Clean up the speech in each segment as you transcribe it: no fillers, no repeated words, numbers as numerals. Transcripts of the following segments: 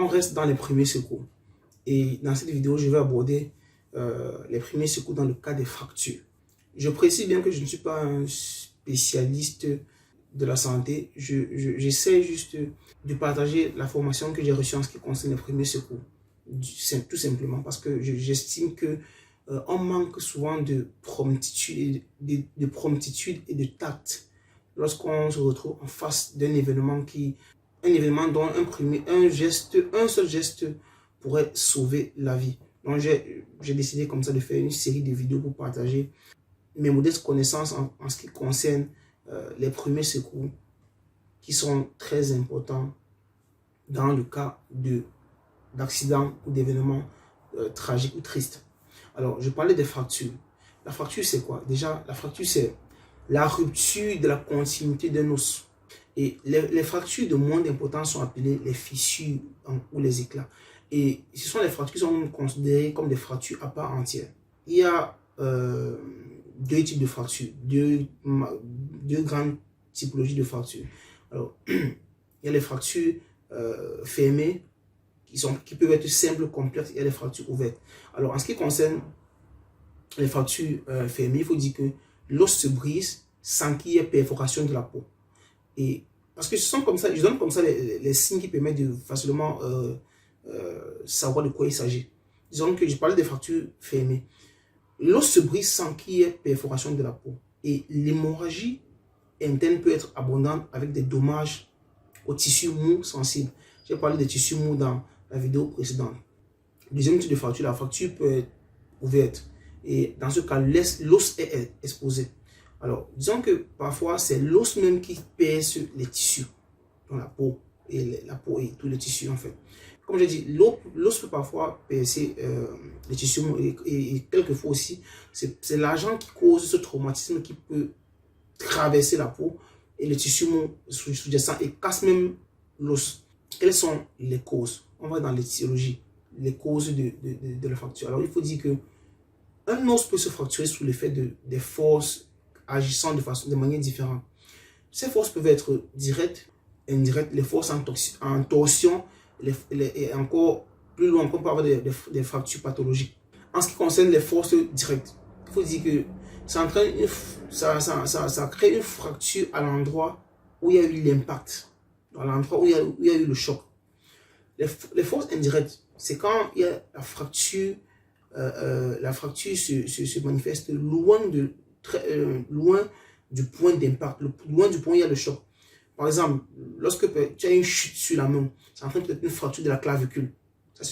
reste dans les premiers secours. Et dans cette vidéo, je vais aborder les premiers secours dans le cas des fractures. Je précise bien que je ne suis pas un spécialiste de la santé. J'essaie juste de partager la formation que j'ai reçue en ce qui concerne les premiers secours. Tout simplement parce que j'estime que on manque souvent de promptitude et de tact lorsqu'on se retrouve en face d'un événement dont un seul geste pourrait sauver la vie. Donc j'ai décidé comme ça de faire une série de vidéos pour partager mes modestes connaissances en ce qui concerne les premiers secours qui sont très importants dans le cas d'accidents ou d'événements tragiques ou tristes. Alors, je parlais des fractures. La fracture, c'est quoi? Déjà, la fracture, c'est la rupture de la continuité d'un os. Et les fractures de moindre importance sont appelées les fissures ou les éclats. Et ce sont les fractures qui sont considérées comme des fractures à part entière. Il y a deux types de fractures, deux grandes typologies de fractures. Alors, il y a les fractures fermées, qui peuvent être simples, complexes, il y a les fractures ouvertes. Alors, en ce qui concerne les fractures fermées, il faut dire que l'os se brise sans qu'il y ait perforation de la peau. Et parce que ce sont comme ça, je donne comme ça les signes qui permettent de facilement savoir de quoi il s'agit. Disons que je parlais des fractures fermées. L'os se brise sans qu'il y ait perforation de la peau. Et l'hémorragie interne peut être abondante avec des dommages aux tissus mous sensibles. J'ai parlé des tissus mous dans la vidéo précédente. Deuxième type de fracture, la fracture peut être ouverte. Et dans ce cas, l'os est exposé. Alors, disons que parfois, c'est l'os même qui perce les tissus, dans la peau et tous les tissus en fait. Comme j'ai dit, l'os peut parfois percer les tissus et quelquefois aussi, c'est l'agent qui cause ce traumatisme qui peut traverser la peau et le tissu sous-jacent et casse même l'os. Quelles sont les causes? On va dans l'étiologie, les causes de la fracture. Alors, il faut dire que un os peut se fracturer sous l'effet des forces agissant de manière différente. Ces forces peuvent être directes, indirectes, les forces en torsion, et encore plus loin, on peut avoir des fractures pathologiques. En ce qui concerne les forces directes, il faut dire que ça crée une fracture à l'endroit où il y a eu l'impact, à l'endroit où il y a eu le choc. Les forces indirectes, c'est quand il y a la fracture se manifeste loin du point d'impact, loin du point où il y a le choc. Par exemple, lorsque tu as une chute sur la main, ça entraîne peut-être une fracture de la clavicule. Ça,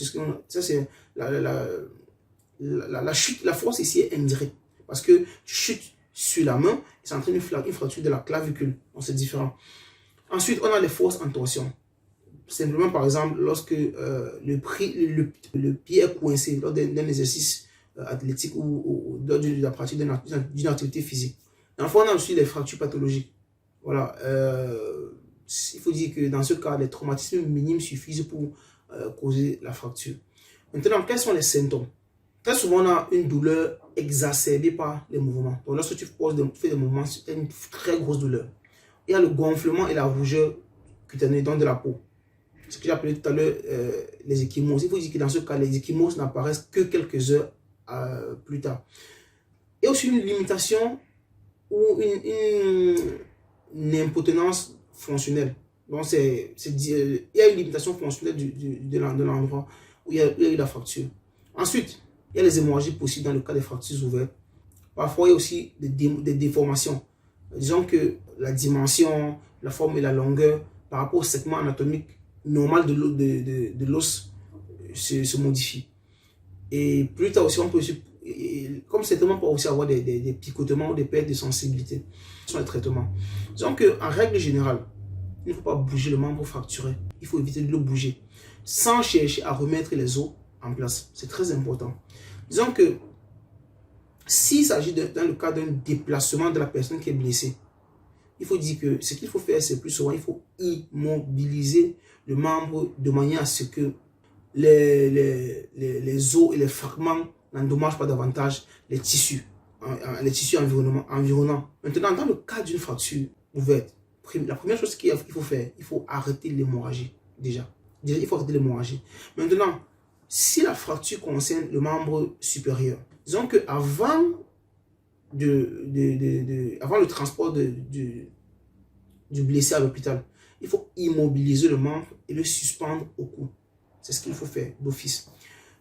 c'est la chute, la force ici est indirecte. Parce que tu chutes sur la main, ça entraîne une fracture de la clavicule. Donc c'est différent. Ensuite, on a les forces en torsion. Simplement, par exemple, lorsque le pied est coincé lors d'un exercice athlétique ou lors de la pratique d'une activité physique. Enfin, on a aussi les fractures pathologiques. Voilà. Il faut dire que dans ce cas, les traumatismes minimes suffisent pour causer la fracture. Maintenant, quels sont les symptômes? Très souvent, on a une douleur exacerbée par les mouvements. Donc, lorsque tu fais des mouvements, tu as une très grosse douleur. Il y a le gonflement et la rougeur cutanée, donc de la peau. Ce que j'ai appelé tout à l'heure les ecchymoses. Il faut dire que dans ce cas, les ecchymoses n'apparaissent que quelques heures plus tard. Et aussi une limitation ou une impotence fonctionnelle. Donc, il y a une limitation fonctionnelle de l'endroit où il y a eu la fracture. Ensuite, il y a les hémorragies possibles dans le cas des fractures ouvertes. Parfois, il y a aussi des déformations. Disons que la dimension, la forme et la longueur par rapport au segment anatomique normal de l'os se modifie. Et plus tard aussi, on peut aussi, comme certainement, on peut aussi avoir des picotements ou des pertes de sensibilité. Ce sont les traitements. Disons qu'en règle générale, il ne faut pas bouger le membre fracturé. Il faut éviter de le bouger sans chercher à remettre les os en place. C'est très important. Disons que s'il s'agit dans le cas d'un déplacement de la personne qui est blessée, il faut dire que ce qu'il faut faire, c'est plus souvent, il faut immobiliser le membre de manière à ce que les os et les fragments n'endommagent pas davantage les tissus environnants. Maintenant, dans le cas d'une fracture ouverte, la première chose qu'il faut faire, il faut arrêter l'hémorragie déjà. Déjà, il faut arrêter l'hémorragie. Maintenant, si la fracture concerne le membre supérieur, disons qu'avant avant le transport du blessé à l'hôpital, il faut immobiliser le membre et le suspendre au cou. C'est ce qu'il faut faire d'office.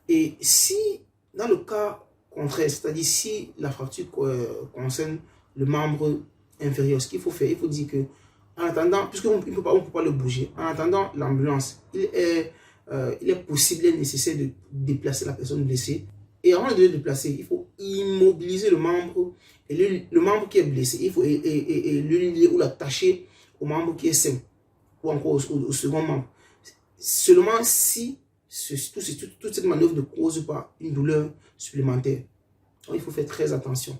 Et si, dans le cas contraire, c'est-à-dire si la fracture concerne le membre inférieur, ce qu'il faut faire, il faut dire que, en attendant, puisqu'on ne peut pas le bouger, en attendant l'ambulance, il est possible et nécessaire de déplacer la personne blessée. Et avant de le déplacer, il faut immobiliser le membre, et le membre qui est blessé, il faut le lier ou l'attacher au membre qui est sain, ou encore au second membre. Seulement si toute cette manœuvre ne cause pas une douleur supplémentaire. Donc, il faut faire très attention.